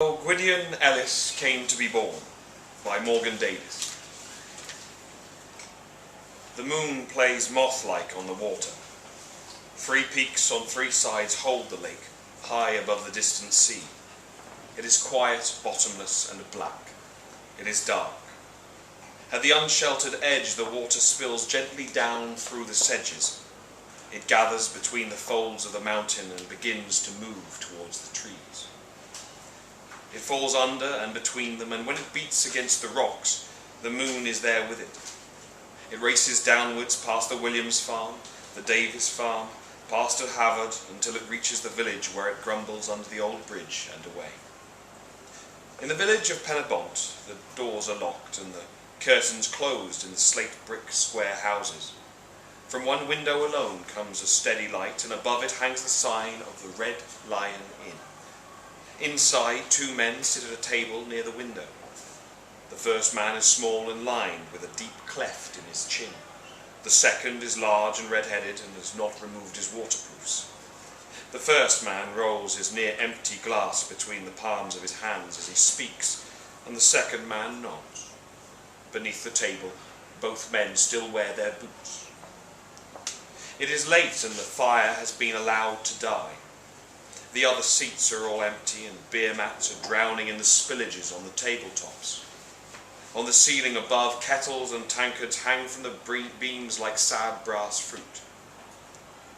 Gwydion Ellis Came to be Born by Davies. The moon plays moth-like on the water. 3 peaks on 3 sides hold the lake, high above the distant sea. It is quiet, bottomless, and black. It is dark. At the unsheltered edge, the water spills gently down through the sedges. It gathers between the folds of the mountain and begins to move towards the trees. It falls under and between them, and when it beats against the rocks, the moon is there with it. It races downwards past the Williams farm, the Davies farm, past to Havard, until it reaches the village, where it grumbles under the old bridge and away. In the village of Penabont, the doors are locked and the curtains closed in the slate brick square houses. From one window alone comes a steady light, and above it hangs the sign of the Red Lion Inn. Inside, 2 men sit at a table near the window. The first man is small and lined, with a deep cleft in his chin. The second is large and red-headed and has not removed his waterproofs. The first man rolls his near-empty glass between the palms of his hands as he speaks, and the second man nods. Beneath the table, both men still wear their boots. It is late and the fire has been allowed to die. The other seats are all empty, and beer mats are drowning in the spillages on the tabletops. On the ceiling above, kettles and tankards hang from the beams like sad brass fruit.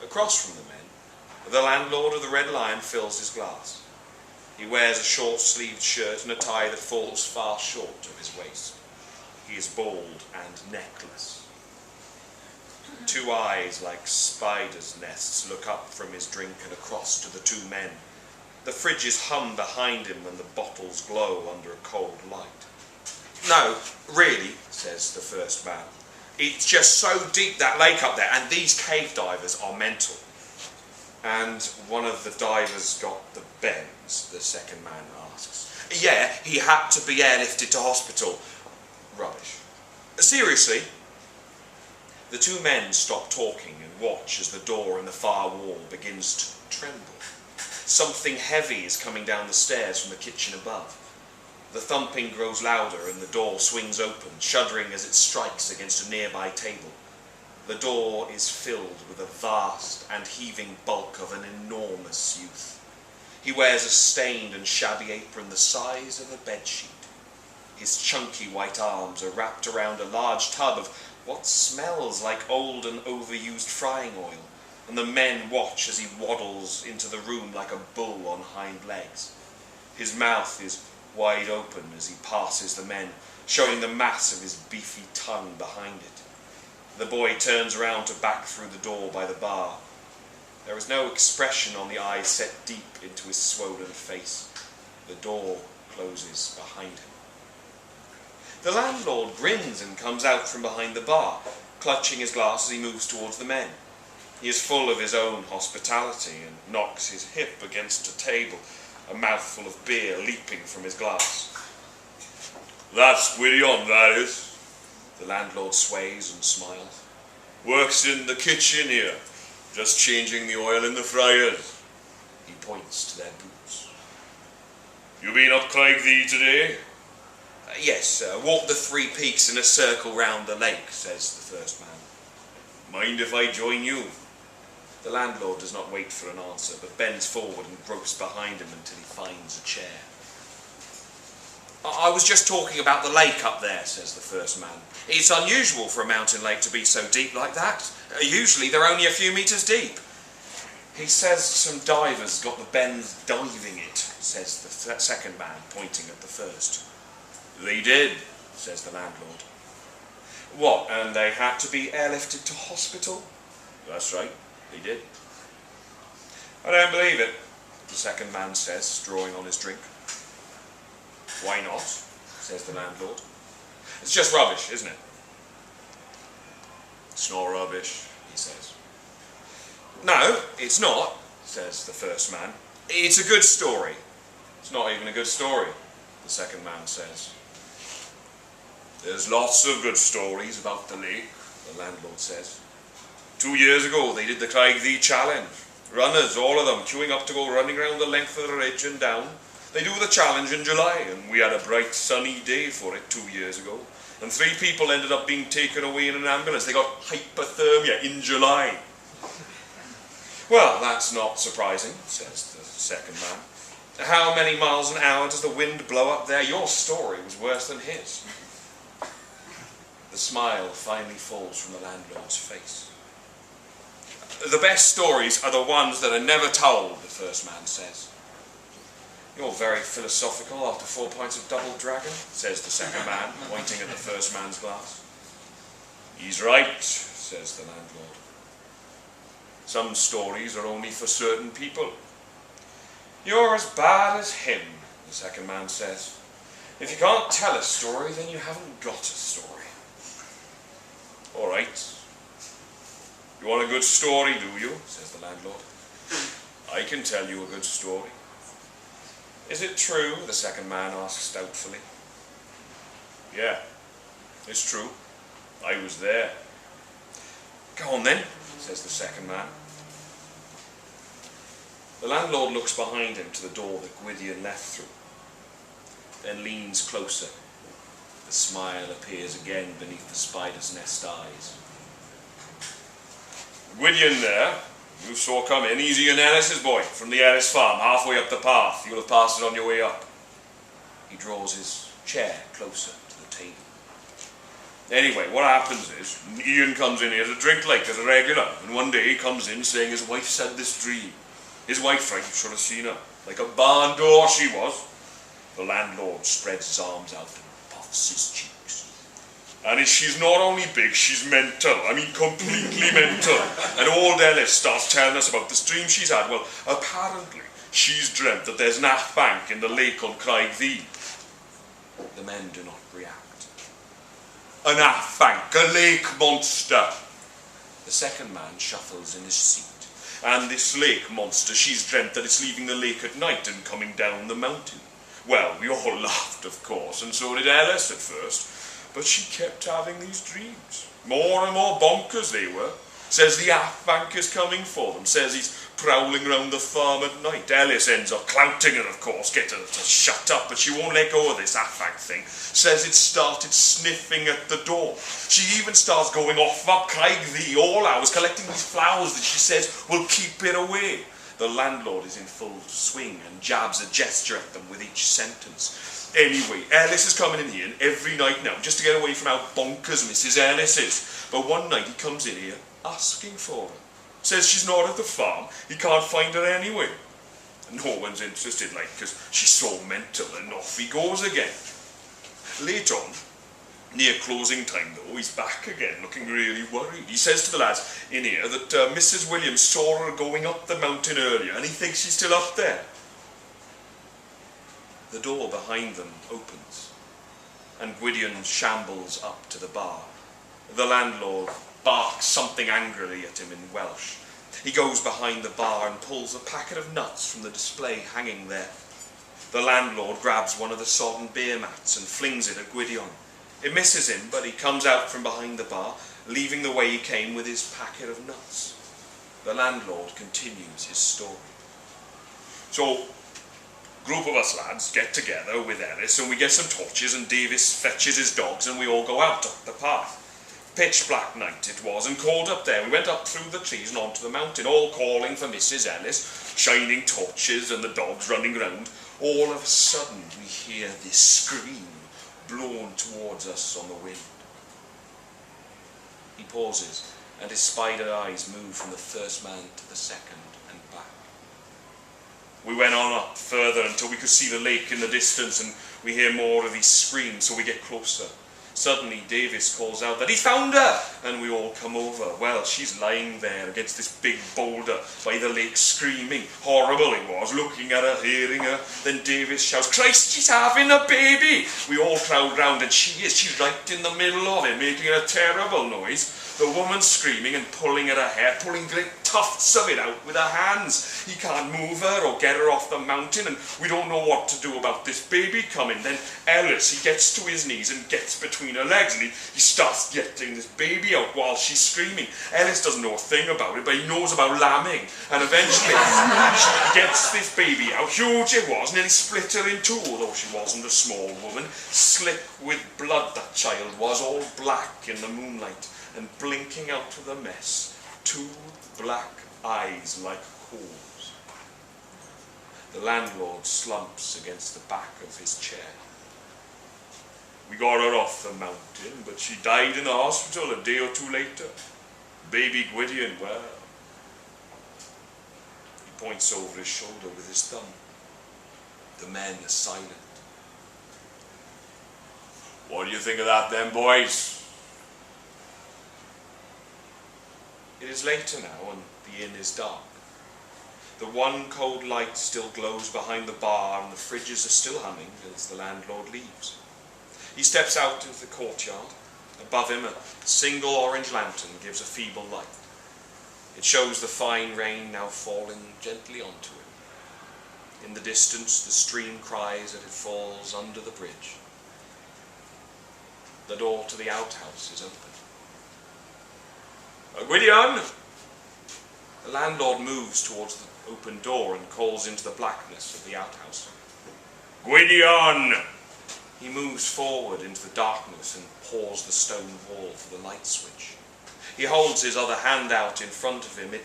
Across from the men, the landlord of the Red Lion fills his glass. He wears a short-sleeved shirt and a tie that falls far short of his waist. He is bald and neckless. 2 eyes like spiders' nests look up from his drink and across to the 2 men. The fridges hum behind him and the bottles glow under a cold light. "No, really," says the first man. "It's just so deep, that lake up there, and these cave divers are mental." "And one of the divers got the bends?" the second man asks. "Yeah, he had to be airlifted to hospital." "Rubbish." "Seriously?" The 2 men stop talking and watch as the door in the far wall begins to tremble. Something heavy is coming down the stairs from the kitchen above. The thumping grows louder and the door swings open, shuddering as it strikes against a nearby table. The door is filled with a vast and heaving bulk of an enormous youth. He wears a stained and shabby apron the size of a bedsheet. His chunky white arms are wrapped around a large tub of what smells like old and overused frying oil, and the men watch as he waddles into the room like a bull on hind legs. His mouth is wide open as he passes the men, showing the mass of his beefy tongue behind it. The boy turns around to back through the door by the bar. There is no expression on the eyes set deep into his swollen face. The door closes behind him. The landlord grins and comes out from behind the bar, clutching his glass as he moves towards the men. He is full of his own hospitality and knocks his hip against a table, a mouthful of beer leaping from his glass. "That's Gwydion, that is." The landlord sways and smiles. "Works in the kitchen here, just changing the oil in the fryers." He points to their boots. "You been up Cavendish today?" "Yes, walked the 3 peaks in a circle round the lake," says the first man. "Mind if I join you?" The landlord does not wait for an answer, but bends forward and gropes behind him until he finds a chair. "I was just talking about the lake up there," says the first man. "It's unusual for a mountain lake to be so deep like that. Usually they're only a few metres deep." "He says some divers got the bends diving it," says the second man, pointing at the first. "They did," says the landlord. "What, and they had to be airlifted to hospital?" "That's right, they did." "I don't believe it," the second man says, drawing on his drink. "Why not?" says the landlord. "It's just rubbish, isn't it?" "It's not rubbish," he says. "No, it's not," says the first man. "It's a good story." "It's not even a good story," the second man says. "There's lots of good stories about the lake," the landlord says. 2 years ago they did the Cavendish challenge. Runners, all of them, queuing up to go running round the length of the ridge and down. They do the challenge in July, and we had a bright sunny day for it 2 years ago. And 3 people ended up being taken away in an ambulance. They got hypothermia in July. Well, that's not surprising, says the second man. How many miles an hour does the wind blow up there? Your story was worse than his. The smile finally falls from the landlord's face. The best stories are the ones that are never told, the first man says. You're very philosophical after 4 pints of double dragon, says the second man, pointing at the first man's glass. He's right, says the landlord. Some stories are only for certain people. You're as bad as him, the second man says. If you can't tell a story, then you haven't got a story. All right. You want a good story, do you? Says the landlord. I can tell you a good story. Is it true? The second man asks doubtfully. Yeah, it's true. I was there. Go on then, says the second man. The landlord looks behind him to the door that Gwydion left through, then leans closer. The smile appears again beneath the spider's nest eyes. Gwydion there, you saw come in, he's Gwydion Ellis's boy, from the Ellis farm, halfway up the path. You'll have passed it on your way up. He draws his chair closer to the table. Anyway, what happens is, Ian comes in here to drink like as a regular, and one day he comes in saying his wife said this dream. His wife, right, you should have seen her, like a barn door she was. The landlord spreads his arms out and puffs his cheeks. And she's not only big, she's mental. I mean, completely mental. And old Ellis starts telling us about this dream she's had. Well, apparently, she's dreamt that there's an aft bank in the lake on Cavendish. The men do not react. An aft bank, a lake monster. The second man shuffles in his seat. And this lake monster, she's dreamt that it's leaving the lake at night and coming down the mountain. Well, we all laughed, of course, and so did Ellis at first. But she kept having these dreams. More and more bonkers they were. Says the aft bank is coming for them. Says he's prowling round the farm at night. Ellis ends up clouting her, of course, get her to shut up, but she won't let go of this aft bank thing. Says it started sniffing at the door. She even starts going off up Cavendish all hours, collecting these flowers that she says will keep it away. The landlord is in full swing and jabs a gesture at them with each sentence. Anyway, Ellis is coming in here every night now, just to get away from how bonkers Mrs. Ellis is. But one night he comes in here asking for her. Says she's not at the farm, he can't find her anyway. No one's interested, like, because she's so mental, and off he goes again. Later on, near closing time though, he's back again, looking really worried. He says to the lads in here that Mrs. Williams saw her going up the mountain earlier, and he thinks she's still up there. The door behind them opens, and Gwydion shambles up to the bar. The landlord barks something angrily at him in Welsh. He goes behind the bar and pulls a packet of nuts from the display hanging there. The landlord grabs one of the sodden beer mats and flings it at Gwydion. It misses him, but he comes out from behind the bar, leaving the way he came with his packet of nuts. The landlord continues his story. So, group of us lads get together with Ellis and we get some torches and Davies fetches his dogs and we all go out up the path. Pitch black night it was and cold up there. We went up through the trees and onto the mountain, all calling for Mrs. Ellis, shining torches and the dogs running round. All of a sudden we hear this scream blown towards us on the wind. He pauses and his spider eyes move from the first man to the second and back. We went on up further until we could see the lake in the distance and we hear more of these screams, so we get closer. Suddenly Davies calls out that he found her, and we all come over. Well, she's lying there against this big boulder by the lake screaming. Horrible it was, looking at her, hearing her. Then Davies shouts, "Christ, she's having a baby!" We all crowd round and she's right in the middle of it, making a terrible noise. The woman screaming and pulling at her hair, pulling great tufts of it out with her hands. He can't move her or get her off the mountain, and we don't know what to do about this baby coming. Then Ellis, he gets to his knees and gets between her legs, and he starts getting this baby out while she's screaming. Ellis doesn't know a thing about it, but he knows about lambing, and eventually she gets this baby out. Huge it was, nearly split her in two, although she wasn't a small woman. Slick with blood that child was, all black in the moonlight, and blinking out of the mess, two black eyes like coals. The landlord slumps against the back of his chair. We got her off the mountain, but she died in the hospital a day or two later. Baby Gwydion, well. He points over his shoulder with his thumb. The men are silent. What do you think of that then, boys? It is later now, and the inn is dark. The one cold light still glows behind the bar, and the fridges are still humming as the landlord leaves. He steps out into the courtyard. Above him, a single orange lantern gives a feeble light. It shows the fine rain now falling gently onto him. In the distance, the stream cries as it falls under the bridge. The door to the outhouse is open. Gwydion! The landlord moves towards the open door and calls into the blackness of the outhouse. Gwydion! He moves forward into the darkness and paws the stone wall for the light switch. He holds his other hand out in front of him. It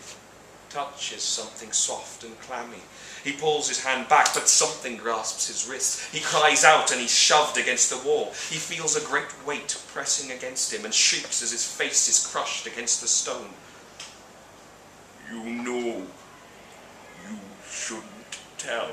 touches something soft and clammy. He pulls his hand back, but something grasps his wrist. He cries out and he's shoved against the wall. He feels a great weight pressing against him and shrieks as his face is crushed against the stone. You know, you shouldn't tell,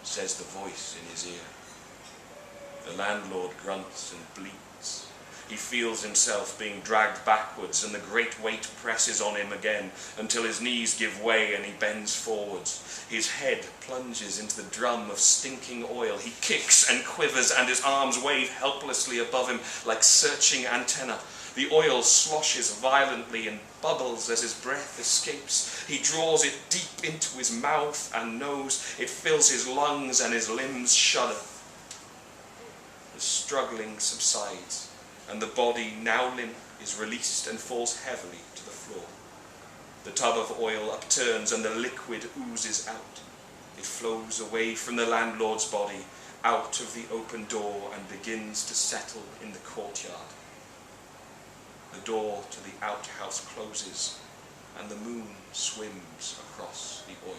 says the voice in his ear. The landlord grunts and bleats. He feels himself being dragged backwards, and the great weight presses on him again until his knees give way and he bends forwards. His head plunges into the drum of stinking oil. He kicks and quivers, and his arms wave helplessly above him like searching antennae. The oil sloshes violently and bubbles as his breath escapes. He draws it deep into his mouth and nose. It fills his lungs and his limbs shudder. The struggling subsides, and the body, now limp, is released and falls heavily to the floor. The tub of oil upturns and the liquid oozes out. It flows away from the landlord's body, out of the open door, and begins to settle in the courtyard. The door to the outhouse closes, and the moon swims across the oil.